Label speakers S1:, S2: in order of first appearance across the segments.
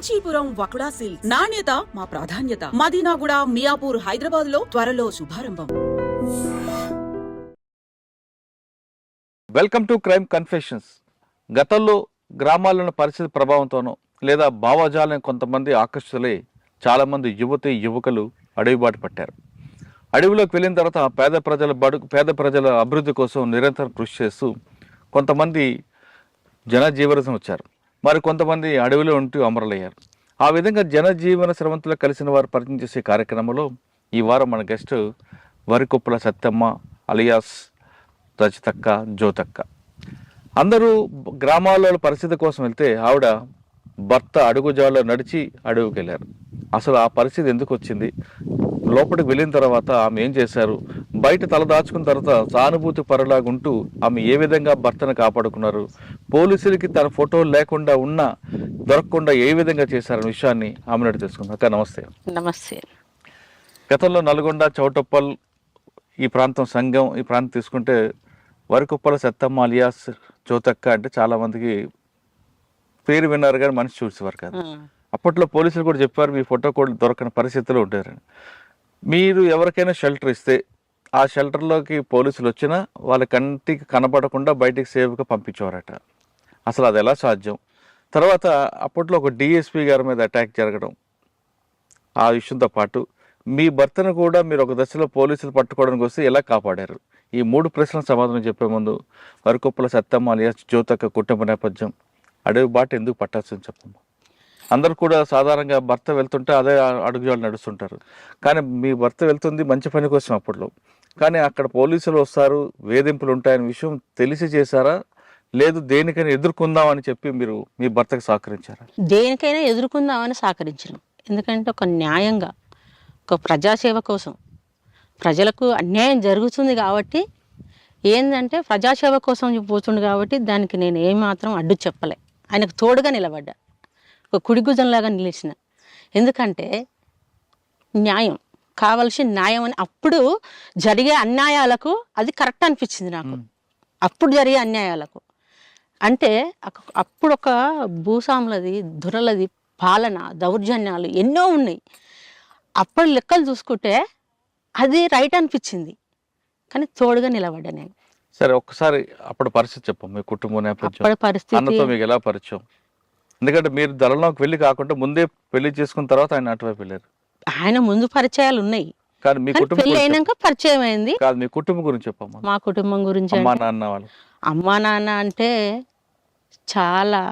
S1: Kanchipuram వకుడా silks నాణ్యత మా ప్రాధాన్యత. మదీనాగూడ, మియాపూర్, హైదరాబాద్ లో త్వరలో శుభారంభం.
S2: Welcome to crime confessions. గతంలో గ్రామాల్లోని పరిస్థితి ప్రభావంతోనో లేదా భావజాలం కొంతమంది ఆకర్షితులై చాలామంది యువతి యువకులు అడవి బాట పట్టారు. అడవిలోకి వెళ్ళిన తర్వాత పేద ప్రజల అభివృద్ధి కోసం నిరంతరం కృషి చేస్తూ కొంతమంది జనజీవనం వచ్చారు. మరి కొంతమంది అడవిలో ఉంటూ అమరులయ్యారు. ఆ విధంగా జనజీవన శ్రమంతులు కలిసిన వారు పరిచయం చేసే కార్యక్రమంలో ఈ వారం మన గెస్ట్ వరికొప్పుల సత్తమ్మ అలియాస్ రచితక్క, జ్యోతక్క. అందరూ గ్రామాల్లో పరిస్థితి కోసం వెళ్తే ఆవిడ భర్త అడుగుజాడలో నడిచి అడవికి వెళ్ళారు. అసలు ఆ పరిస్థితి ఎందుకు వచ్చింది, లోపలికి వెళ్ళిన తర్వాత ఆమె ఏం చేశారు, బయట తల దాచుకున్న తర్వాత సానుభూతి పరులాగుంటూ ఆమె ఏ విధంగా భర్తను కాపాడుకున్నారు, పోలీసులకి తన ఫోటోలు లేకుండా ఉన్నా దొరకకుండా ఏ విధంగా చేశారనే విషయాన్ని ఆమె నడి తెలుసుకుందాం. అక్క నమస్తే.
S3: నమస్తే.
S2: గతంలో నల్గొండ, చౌటప్పల్ ఈ ప్రాంతం, సంఘం ఈ ప్రాంతం తీసుకుంటే వరికొప్పల సత్తమ్మ అలియాస్ జ్యోతక్క అంటే చాలామందికి పేరు విన్నారు కానీ మనిషి చూసేవారు కాదు. అప్పట్లో పోలీసులు కూడా చెప్పారు మీ ఫోటో కూడా దొరకని పరిస్థితుల్లో ఉంటారని. మీరు ఎవరికైనా షెల్టర్ ఇస్తే ఆ షెల్టర్లోకి పోలీసులు వచ్చినా వాళ్ళ కంటికి కనపడకుండా బయటికి సేఫ్గా పంపించేవారట. అసలు అది ఎలా సాధ్యం? తర్వాత అప్పట్లో ఒక డిఎస్పీ గారి మీద అటాక్ జరగడం, ఆ విషయంతో పాటు మీ భర్తను కూడా మీరు ఒక దశలో పోలీసులు పట్టుకోవడానికి వస్తే ఎలా కాపాడారు? ఈ మూడు ప్రశ్నలకు సమాధానం చెప్పే ముందు వరికొప్పుల సత్తమ్మ అలియాస్ జ్యోతక్క కుటుంబ నేపథ్యం, అడవి బాట ఎందుకు పట్టాల్సింది చెప్పమ్మా. అందరూ కూడా సాధారణంగా భర్త వెళ్తుంటే అదే అడుగుజాడలు నడుస్తుంటారు, కానీ మీ భర్త వెళ్తుంది మంచి పని కోసం అప్పట్లో, కానీ అక్కడ పోలీసులు వస్తారు, వేధింపులు ఉంటాయనే విషయం తెలిసి చేశారా, లేదు దేనికైనా ఎదుర్కొందామని చెప్పి మీరు మీ భర్తకు సహకరించారా?
S3: దేనికైనా ఎదుర్కొందామని సహకరించడం. ఎందుకంటే ఒక న్యాయంగా, ఒక ప్రజాసేవ కోసం, ప్రజలకు అన్యాయం జరుగుతుంది కాబట్టి ఏంటంటే ప్రజాసేవ కోసం పోతుంది కాబట్టి దానికి నేను ఏమాత్రం అడ్డు చెప్పలే. ఆయనకు తోడుగా నిలబడ్డా, ఒక కుడిగుజంలాగా నిలిచిన. ఎందుకంటే న్యాయం కావాల్సిన న్యాయం అని అప్పుడు జరిగే అన్యాయాలకు అది కరెక్ట్ అనిపించింది నాకు. అప్పుడు జరిగే అన్యాయాలకు అంటే అప్పుడు ఒక భూస్వాములది, దురలది పాలన, దౌర్జన్యాలు ఎన్నో ఉన్నాయి. అప్పటి లెక్కలు చూసుకుంటే అది రైట్ అనిపించింది, కానీ తోడుగా నిలబడ్డా నేను.
S2: సరే, ఒక్కసారి అప్పుడు పరిస్థితి చెప్పు, మీ కుటుంబ నేపథ్యం, అన్నతో మీకు ఎలా పరిచయం? ఎందుకంటే మీరు దళంలోకి వెళ్ళి కాకుండా ముందే పెళ్లి చేసుకున్న తర్వాత ఆయన అటువైపు వెళ్ళారు.
S3: ఆయన ముందు పరిచయాలు ఉన్నాయి,
S2: కానీ మీ కుటుంబం
S3: పెళ్లి అయినాక పరిచయం అయింది.
S2: కాదు, మీ కుటుంబం గురించి చెప్పమ్మా.
S3: మా కుటుంబం గురించి
S2: అమ్మా నాన్న వాళ్ళు,
S3: అమ్మా నాన్న అంటే చాలా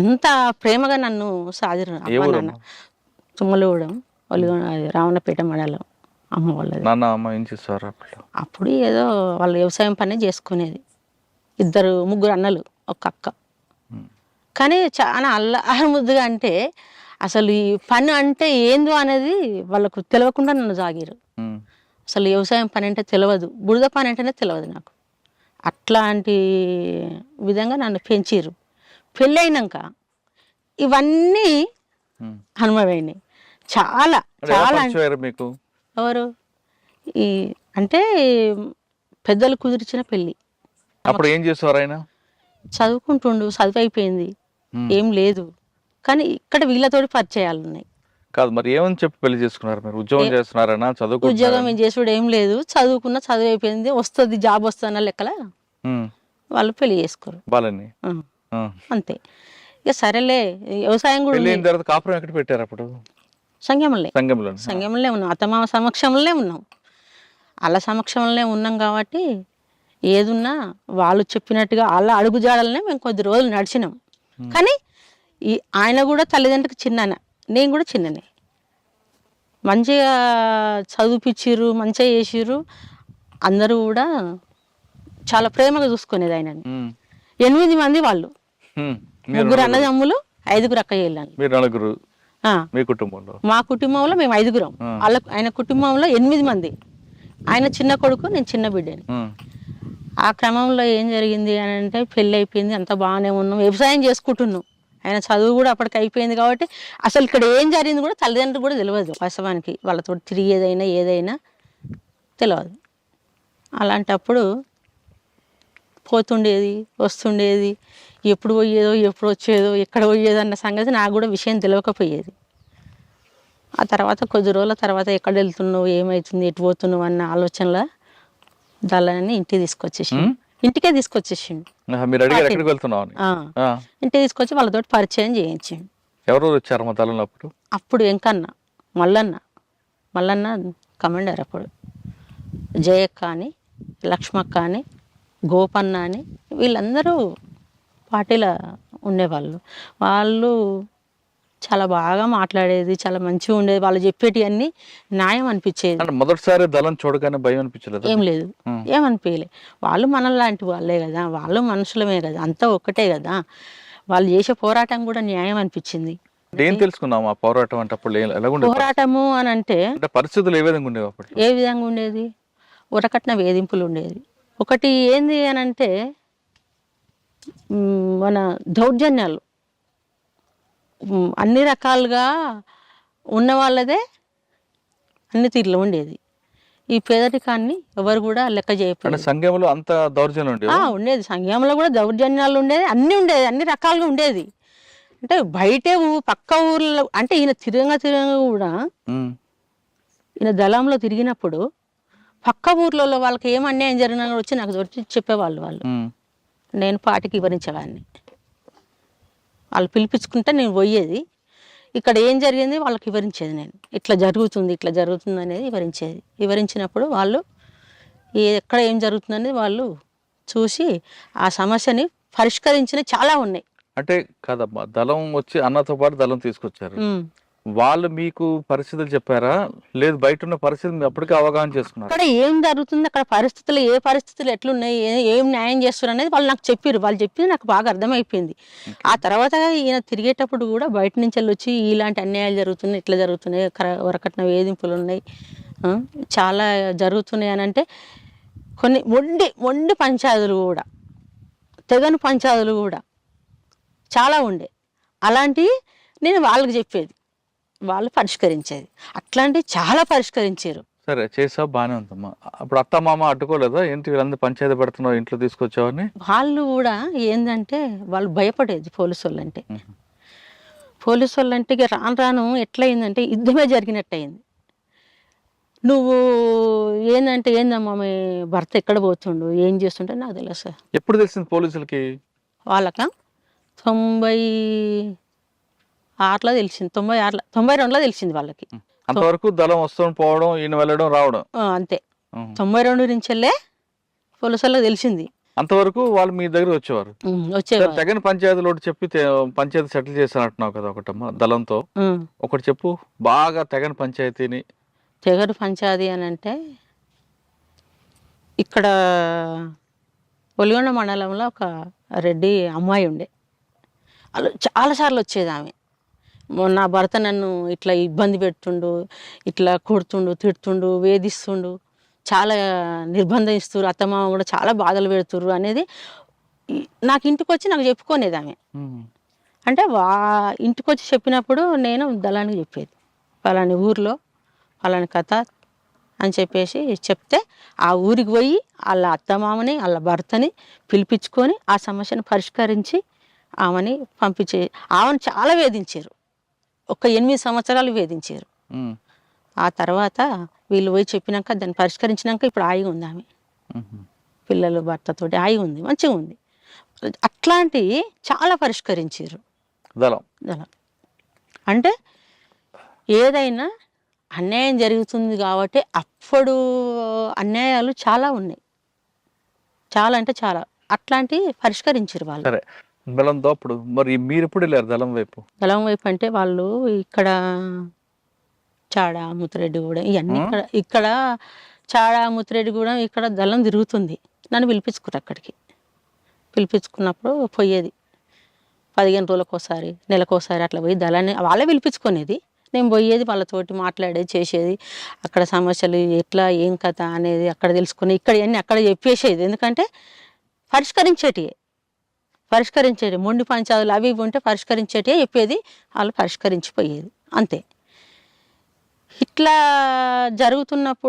S3: అంత ప్రేమగా నన్ను సాధిరు. అమ్మా నాన్న తుమ్మలూడెం, రావణపేట మండలం. అమ్మ వాళ్ళది.
S2: నాన్న అమ్మ ఏం చేస్తారు
S3: అప్పుడు ఏదో వాళ్ళు వ్యవసాయం పని చేసుకునేది. ముగ్గురు అన్నలు, ఒక అక్క. కానీ చాలా అల్లరి ముద్దుగా, అంటే అసలు ఈ పని అంటే ఏందో అనేది వాళ్ళకు తెలియకుండా నన్ను సాగిరు. అసలు వ్యవసాయం పని అంటే తెలియదు, బురద పని అంటేనే తెలియదు నాకు. అట్లాంటి విధంగా నన్ను పెంచిరు. పెళ్ళైనాక ఇవన్నీ అనుభవమైనాయి. చాలా చాలా.
S2: మీకు
S3: ఎవరు ఈ అంటే పెద్దలు కుదిర్చిన పెళ్ళి.
S2: అప్పుడు ఏం చేసేవారు ఆయన?
S3: చదువుకుంటుండు, చదువు అయిపోయింది, ఏం లేదు, కానీ ఇక్కడ వీళ్ళతోటి పరిచయాలు ఉన్నాయి.
S2: కాదు, మరి ఏమని చెప్పి పెళ్లి చేసుకున్నారు మీరు? ఉద్యోగం చేస్తున్నారనా?
S3: ఉద్యోగం ఏం చేసుడు ఏం లేదు, చదువుకున్న చదువు అయిపోయింది, వస్తుంది జాబ్ వస్తుందన్న లెక్కల వాళ్ళు పెళ్లి చేసుకోరు వాళ్ళని. అంతే. ఇక సరేలే, వ్యవసాయం కూడా.
S2: కాపురం ఎక్కడ పెట్టారు అప్పుడు?
S3: సంఘంలో ఉన్నాం, అత్తమామ సమక్షంలోనే ఉన్నాం. వాళ్ళ సమక్షంలోనే ఉన్నాం కాబట్టి ఏదున్నా వాళ్ళు చెప్పినట్టుగా వాళ్ళ అడుగుజాడలనే మేము కొద్ది రోజులు నడిచినాం. కానీ ఆయన కూడా తల్లిదండ్రులకు చిన్ననే, నేను కూడా చిన్ననే. మంచిగా చదివిపిచ్చిర్రు, మంచిగా చేసిర్రు. అందరూ కూడా చాలా ప్రేమగా చూసుకునేది ఆయనని. 8 మంది వాళ్ళు, ముగ్గురు అన్నదమ్ములు, 5గురు అక్క చెల్లెళ్ళు. మా కుటుంబంలో మేము 5గురం, ఆయన కుటుంబంలో 8 మంది. ఆయన చిన్న కొడుకు, నేను చిన్న బిడ్డని. ఆ క్రమంలో ఏం జరిగింది అని అంటే పెళ్ళి అయిపోయింది, అంత బాగానే ఉన్నాం, వ్యవసాయం చేసుకుంటున్నాం. ఆయన చదువు కూడా అప్పటికి అయిపోయింది కాబట్టి అసలు ఇక్కడ ఏం జరిగింది కూడా తల్లిదండ్రులు కూడా తెలియదు. వాస్తవానికి వాళ్ళతో తిరిగేదైనా ఏదైనా తెలియదు. అలాంటప్పుడు పోతుండేది వస్తుండేది, ఎప్పుడు పోయేదో ఎప్పుడు వచ్చేదో ఎక్కడ పోయేదో అన్న సంగతి నాకు కూడా విషయం తెలియకపోయేది. ఆ తర్వాత కొద్ది రోజుల తర్వాత ఎక్కడ వెళ్తున్నావు, ఏమవుతుంది, ఎటు పోతున్నావు అన్న ఆలోచనలో దళాన్ని ఇంటికి తీసుకొచ్చేసిండు. ఇంటికే తీసుకొచ్చేసిండు.
S2: మీరు అడిగారు ఎక్కడికి వెళ్తున్నావు అని?
S3: ఇంటికి తీసుకొచ్చి వాళ్ళతోటి పరిచయం చేయించిండు.
S2: ఎవరు వచ్చారు మా దళంలో అప్పుడు?
S3: అప్పుడు వెంకన్న, మల్లన్న కమాండర్, అప్పుడు జయక్క అని, లక్ష్మక్క అని, గోపన్న అని వీళ్ళందరూ పార్టీలో ఉండేవాళ్ళు. వాళ్ళు చాలా బాగా మాట్లాడేది, చాలా మంచిగా ఉండేది. వాళ్ళు చెప్పేటి అన్ని న్యాయం అనిపించేది.
S2: అంటే మొదటిసారి దళం చూడగానే భయం అనిపించలేదు?
S3: ఏం లేదు, ఏమనిపించలే. వాళ్ళు మనలాంటి వాళ్ళే కదా, వాళ్ళు మనుషులమే కదా, అంతా ఒక్కటే కదా. వాళ్ళు చేసే పోరాటం కూడా న్యాయం అనిపించింది.
S2: ఏం తెలుసుకున్నాం ఆ పోరాటం అంటే? అప్పుడు ఎలా ఉండేది
S3: పోరాటము అని అంటే
S2: పరిస్థితులు ఏ విధంగా ఉండేవి అప్పుడు?
S3: ఏ విధంగా ఉండేది? ఉరకట్న వేధింపులు ఉండేది. ఒకటి ఏంది అని అంటే మన దౌర్జన్యాలు అన్ని రకాలుగా ఉన్న వాళ్ళదే అన్ని తీరులో ఉండేది. ఈ పేదరికాన్ని ఎవరు కూడా లెక్క చేయకపోయారు.
S2: సంఘంలో అంత దౌర్జన్యం
S3: ఉండేది. సంఘంలో కూడా దౌర్జన్యాలు ఉండేది, అన్ని ఉండేది, అన్ని రకాలుగా ఉండేది. అంటే బయటే పక్క ఊర్లో అంటే ఈయన తిరగ కూడా ఈయన దళంలో తిరిగినప్పుడు పక్క ఊర్లలో వాళ్ళకి ఏం అన్యాయం జరిగినా వచ్చి నాకు వచ్చి చెప్పేవాళ్ళు. వాళ్ళు నేను పాటికి వివరించేవాడిని. వాళ్ళు పిలిపించుకుంటే నేను పోయేది, ఇక్కడ ఏం జరిగింది వాళ్ళకి వివరించేది. నేను ఇట్లా జరుగుతుంది అనేది వివరించినప్పుడు వాళ్ళు ఎక్కడ ఏం జరుగుతుందనేది వాళ్ళు చూసి ఆ సమస్యని పరిష్కరించిన చాలా ఉన్నాయి.
S2: అంటే కాదమ్మా, దళం వచ్చి అన్నతో పాటు దళం తీసుకొచ్చారు. వాళ్ళు మీకు పరిస్థితులు చెప్పారా, లేదు బయట ఉన్న పరిస్థితులు అప్పటికే అవగాహన చేసుకున్నారు?
S3: అక్కడ ఏం జరుగుతుంది, అక్కడ పరిస్థితులు ఏ పరిస్థితులు ఎట్లున్నాయి, ఏం న్యాయం చేస్తున్నారు అనేది వాళ్ళు నాకు చెప్పారు. వాళ్ళు చెప్పింది నాకు బాగా అర్థమైపోయింది. ఆ తర్వాత ఈయన తిరిగేటప్పుడు కూడా బయట నుంచి వెళ్ళి వచ్చి ఇలాంటి అన్యాయాలు జరుగుతున్నాయి, ఇట్లా జరుగుతున్నాయి, వరకట్న వేధింపులు ఉన్నాయి, చాలా జరుగుతున్నాయి అని అంటే కొన్ని మొండి పంచాయతీలు కూడా, తెగని పంచాయతీలు కూడా చాలా ఉండే. అలాంటివి నేను వాళ్ళకి చెప్పేది, వాళ్ళు పరిష్కరించేది. అట్లాంటివి చాలా పరిష్కరించారు.
S2: సరే చేసావు, బాగానే ఉందమ్మా. అప్పుడు అత్త మామ అడ్డుకోలేదా? ఏంటి వీళ్ళందరూ పంచాయతీ పెడుతున్నావు, ఇంట్లో తీసుకొచ్చావని?
S3: వాళ్ళు కూడా ఏంటంటే వాళ్ళు భయపడేది పోలీసు వాళ్ళంటే. పోలీసు వాళ్ళంటే ఇక రాను ఎట్లయిందంటే యుద్ధమే జరిగినట్టు అయింది. నువ్వు ఏందమ్మా మీ భర్త ఎక్కడ పోతుండు, ఏం చేస్తుంటే నాకు తెలుసు సార్.
S2: ఎప్పుడు తెలిసింది పోలీసులకి?
S3: వాళ్ళక 96లో తెలిసింది, 92లో తెలిసింది వాళ్ళకి.
S2: అంతవరకు దళం వస్తూ పోవడం, ఈయన వెళ్ళడం రావడం
S3: అంతే. 92 నుంచి వెళ్ళే పోలీసు వాళ్ళకి తెలిసింది.
S2: అంతవరకు వాళ్ళు మీ దగ్గర వచ్చేవారు. తెగని పంచాయతీలో చెప్పి పంచాయతీ సెటిల్ చేశానంటున్నావు కదా ఒకటమ్మా దళంతో. ఒకటి చెప్పు, బాగా తెగని పంచాయతీని.
S3: తెగని పంచాయతీ అని అంటే ఇక్కడ ఒలిగొండ మండలంలో ఒక రెడ్డి అమ్మాయి ఉండే. వాళ్ళు చాలాసార్లు వచ్చేది. ఆమె నా భర్త నన్ను ఇట్లా ఇబ్బంది పెడుతుండు, ఇట్లా కొడుతుండు, తిడుతుండు, వేధిస్తుండు, చాలా నిర్బంధిస్తున్నారు, అత్తమామ కూడా చాలా బాధలు పెడుతుర్రు అనేది నాకు ఇంటికి వచ్చి నాకు చెప్పుకోనేది ఆమె. అంటే ఇంటికి వచ్చి చెప్పినప్పుడు నేను దళానికి చెప్పేది, పలాని ఊర్లో పలాని కథ అని చెప్పేసి చెప్తే ఆ ఊరికి పోయి వాళ్ళ అత్తమామని వాళ్ళ భర్తని పిలిపించుకొని ఆ సమస్యను పరిష్కరించి ఆమెని పంపించే. ఆమెను చాలా వేధించారు, ఒక 8 సంవత్సరాలు వేధించారు. ఆ తర్వాత వీళ్ళు పోయి చెప్పినాక దాన్ని పరిష్కరించినాక ఇప్పుడు హాయిగా ఉంది ఆమె, పిల్లలు భర్తతోటి హాయిగా ఉంది, మంచిగా ఉంది. అట్లాంటివి చాలా పరిష్కరించారు దళం. అంటే ఏదైనా అన్యాయం జరుగుతుంది కాబట్టి అప్పుడు అన్యాయాలు చాలా ఉన్నాయి, చాలా అంటే చాలా. అట్లాంటివి పరిష్కరించారు వాళ్ళు.
S2: దళంతో అప్పుడు మరి మీరు ఎప్పుడు వెళ్ళారు దళం వైపు?
S3: దళం వైపు అంటే వాళ్ళు ఇక్కడ చాడ ముత్తిరెడ్డి కూడా ఇవన్నీ ఇక్కడ చాడ ముత్తిరెడ్డి కూడా ఇక్కడ దళం తిరుగుతుంది. నన్ను పిలిపించుకురు, అక్కడికి పిలిపించుకున్నప్పుడు పోయేది 15 రోజులకోసారి, నెలకోసారి అట్లా పోయి దళాన్ని వాళ్ళే పిలిపించుకునేది. నేను పోయేది, వాళ్ళతోటి మాట్లాడేది, చేసేది. అక్కడ సమస్యలు ఎట్లా ఏం కథ అనేది అక్కడ తెలుసుకుని ఇక్కడ అన్నీ అక్కడ చెప్పేసేది. ఎందుకంటే పరిష్కరించేటి మొండి పంచాయతీలు అవి ఇవి ఉంటే పరిష్కరించేటివే చెప్పేది, వాళ్ళు పరిష్కరించిపోయేది అంతే. ఇట్లా జరుగుతున్నప్పుడు